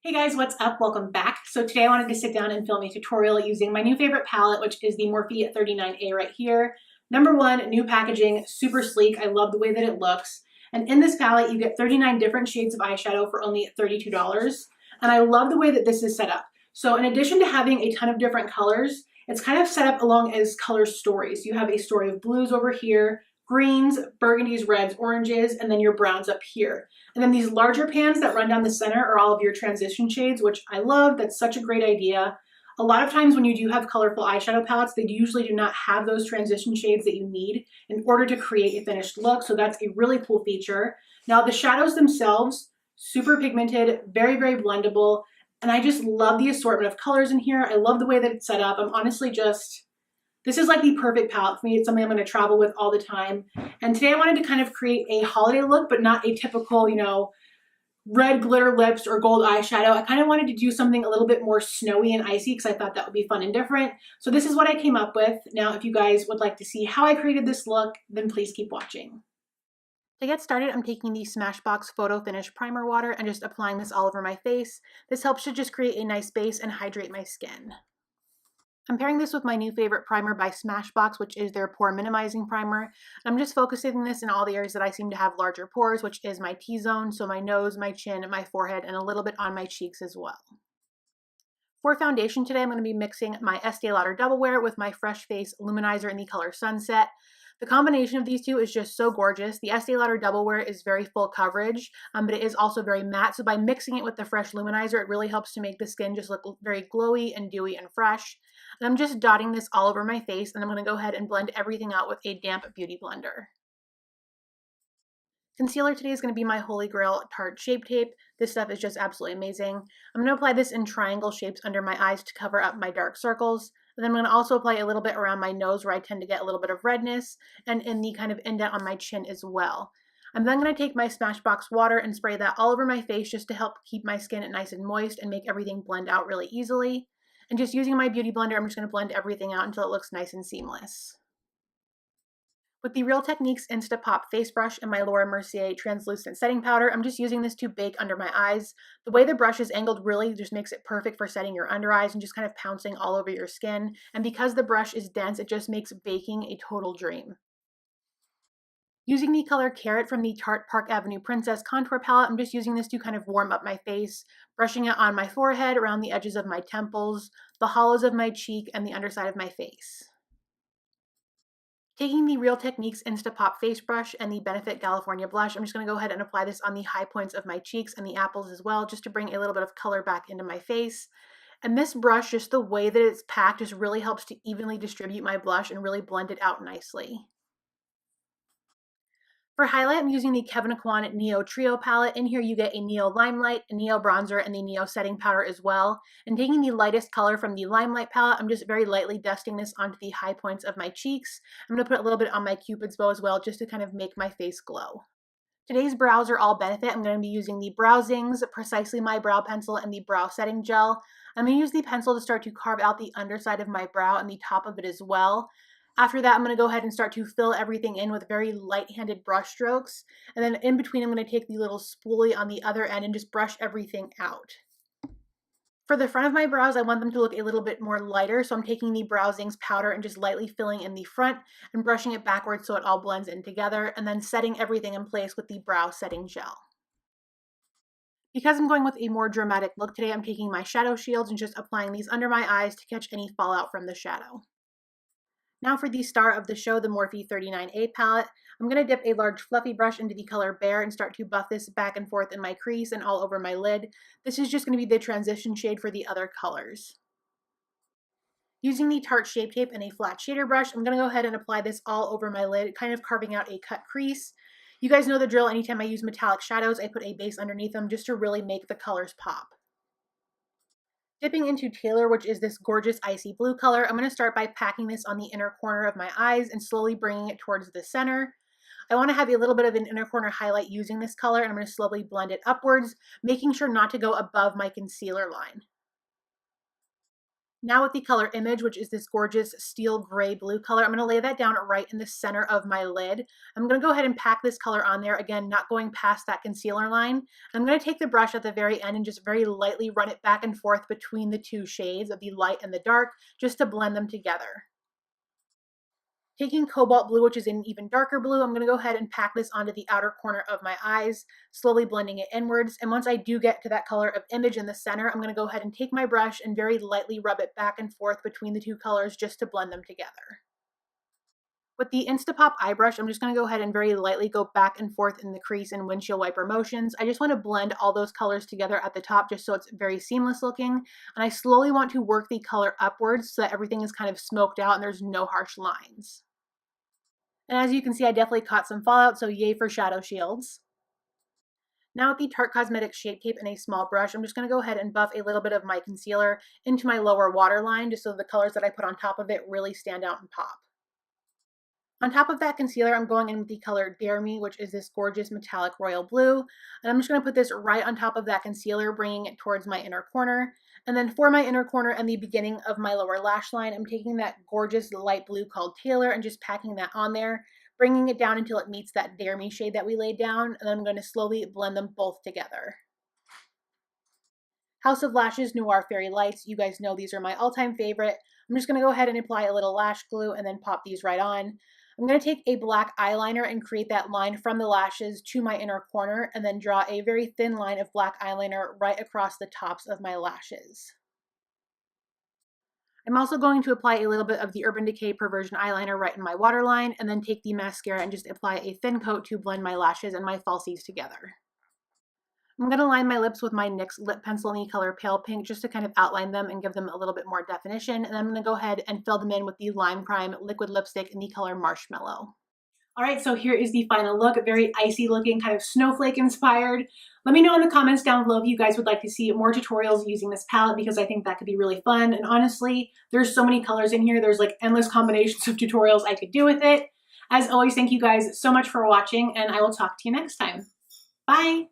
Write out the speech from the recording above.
Hey guys, what's up? Welcome back. So today I wanted to sit down and film a tutorial using my new favorite palette, which is the Morphe 39A right here. Number one, new packaging, super sleek. I love the way that it looks. And in this palette, you get 39 different shades of eyeshadow for only $32. And I love the way that this is set up. So in addition to having a ton of different colors, it's kind of set up along as color stories. You have a story of blues over here, greens, burgundies, reds, oranges, and then your browns up here. And then these larger pans that run down the center are all of your transition shades, which I love. That's such a great idea. A lot of times when you do have colorful eyeshadow palettes, they usually do not have those transition shades that you need in order to create a finished look. So that's a really cool feature. Now the shadows themselves, super pigmented, very, very blendable. And I just love the assortment of colors in here. I love the way that it's set up. I'm honestly this is like the perfect palette for me. It's something I'm going to travel with all the time. And today I wanted to kind of create a holiday look, but not a typical, red glitter lips or gold eyeshadow. I kind of wanted to do something a little bit more snowy and icy because I thought that would be fun and different. So this is what I came up with. Now, if you guys would like to see how I created this look, then please keep watching. To get started, I'm taking the Smashbox Photo Finish Primer Water and just applying this all over my face. This helps to just create a nice base and hydrate my skin. I'm pairing this with my new favorite primer by Smashbox, which is their Pore Minimizing Primer. I'm just focusing this in all the areas that I seem to have larger pores, which is my T-zone, so my nose, my chin, my forehead, and a little bit on my cheeks as well. For foundation today, I'm going to be mixing my Estee Lauder Double Wear with my Fresh Face Luminizer in the color Sunset. The combination of these two is just so gorgeous. The Estee Lauder Double Wear is very full coverage, but it is also very matte. So by mixing it with the Fresh Luminizer, it really helps to make the skin just look very glowy and dewy and fresh. And I'm just dotting this all over my face, and I'm going to go ahead and blend everything out with a damp beauty blender. Concealer today is going to be my Holy Grail Tarte Shape Tape. This stuff is just absolutely amazing. I'm going to apply this in triangle shapes under my eyes to cover up my dark circles. And then I'm going to also apply a little bit around my nose where I tend to get a little bit of redness, and in the kind of indent on my chin as well. I'm then going to take my Smashbox water and spray that all over my face just to help keep my skin nice and moist and make everything blend out really easily. And just using my beauty blender, I'm just going to blend everything out until it looks nice and seamless. With the Real Techniques Instapop Face Brush and my Laura Mercier Translucent Setting Powder, I'm just using this to bake under my eyes. The way the brush is angled really just makes it perfect for setting your under eyes and just kind of pouncing all over your skin. And because the brush is dense, it just makes baking a total dream. Using the color Carrot from the Tarte Park Avenue Princess Contour Palette, I'm just using this to kind of warm up my face, brushing it on my forehead, around the edges of my temples, the hollows of my cheek, and the underside of my face. Taking the Real Techniques Instapop Face Brush and the Benefit California Blush, I'm just going to go ahead and apply this on the high points of my cheeks and the apples as well, just to bring a little bit of color back into my face. And this brush, just the way that it's packed, just really helps to evenly distribute my blush and really blend it out nicely. For highlight, I'm using the Kevyn Aucoin Neo Trio palette. In here, you get a Neo Limelight, a Neo Bronzer, and the Neo Setting Powder as well. And taking the lightest color from the Limelight palette, I'm just very lightly dusting this onto the high points of my cheeks. I'm going to put a little bit on my Cupid's bow as well, just to kind of make my face glow. Today's brows are all Benefit. I'm going to be using the Brow Zings, Precisely My Brow Pencil, and the Brow Setting Gel. I'm going to use the pencil to start to carve out the underside of my brow and the top of it as well. After that, I'm going to go ahead and start to fill everything in with very light-handed brush strokes. And then in between, I'm going to take the little spoolie on the other end and just brush everything out. For the front of my brows, I want them to look a little bit more lighter, so I'm taking the Brow Zings powder and just lightly filling in the front and brushing it backwards so it all blends in together, and then setting everything in place with the Brow Setting Gel. Because I'm going with a more dramatic look today, I'm taking my shadow shields and just applying these under my eyes to catch any fallout from the shadow. Now for the star of the show, the Morphe 39A palette, I'm going to dip a large fluffy brush into the color Bear and start to buff this back and forth in my crease and all over my lid. This is just going to be the transition shade for the other colors. Using the Tarte Shape Tape and a flat shader brush, I'm going to go ahead and apply this all over my lid, kind of carving out a cut crease. You guys know the drill. Anytime I use metallic shadows, I put a base underneath them just to really make the colors pop. Dipping into Taylor, which is this gorgeous icy blue color, I'm going to start by packing this on the inner corner of my eyes and slowly bringing it towards the center. I want to have a little bit of an inner corner highlight using this color, and I'm going to slowly blend it upwards, making sure not to go above my concealer line. Now with the color Image, which is this gorgeous steel gray blue color, I'm going to lay that down right in the center of my lid. I'm going to go ahead and pack this color on there, again, not going past that concealer line. I'm going to take the brush at the very end and just very lightly run it back and forth between the two shades of the light and the dark, just to blend them together. Taking Cobalt Blue, which is an even darker blue, I'm going to go ahead and pack this onto the outer corner of my eyes, slowly blending it inwards. And once I do get to that color of Image in the center, I'm going to go ahead and take my brush and very lightly rub it back and forth between the two colors just to blend them together. With the Instapop eye brush, I'm just going to go ahead and very lightly go back and forth in the crease and windshield wiper motions. I just want to blend all those colors together at the top just so it's very seamless looking. And I slowly want to work the color upwards so that everything is kind of smoked out and there's no harsh lines. And as you can see, I definitely caught some fallout, so yay for shadow shields. Now with the Tarte Cosmetics Shape Tape and a small brush, I'm just going to go ahead and buff a little bit of my concealer into my lower waterline just so the colors that I put on top of it really stand out and pop. On top of that concealer, I'm going in with the color Dare Me, which is this gorgeous metallic royal blue. And I'm just going to put this right on top of that concealer, bringing it towards my inner corner. And then for my inner corner and the beginning of my lower lash line, I'm taking that gorgeous light blue called Taylor and just packing that on there, bringing it down until it meets that Dare Me shade that we laid down. And then I'm going to slowly blend them both together. House of Lashes Noir Fairy Lights. You guys know these are my all-time favorite. I'm just going to go ahead and apply a little lash glue and then pop these right on. I'm going to take a black eyeliner and create that line from the lashes to my inner corner and then draw a very thin line of black eyeliner right across the tops of my lashes. I'm also going to apply a little bit of the Urban Decay Perversion eyeliner right in my waterline and then take the mascara and just apply a thin coat to blend my lashes and my falsies together. I'm going to line my lips with my NYX lip pencil in the color Pale Pink just to kind of outline them and give them a little bit more definition. And I'm going to go ahead and fill them in with the Lime Crime liquid lipstick in the color Marshmallow. All right, so here is the final look, very icy looking, kind of snowflake inspired. Let me know in the comments down below if you guys would like to see more tutorials using this palette because I think that could be really fun. And honestly, there's so many colors in here. There's like endless combinations of tutorials I could do with it. As always, thank you guys so much for watching and I will talk to you next time. Bye.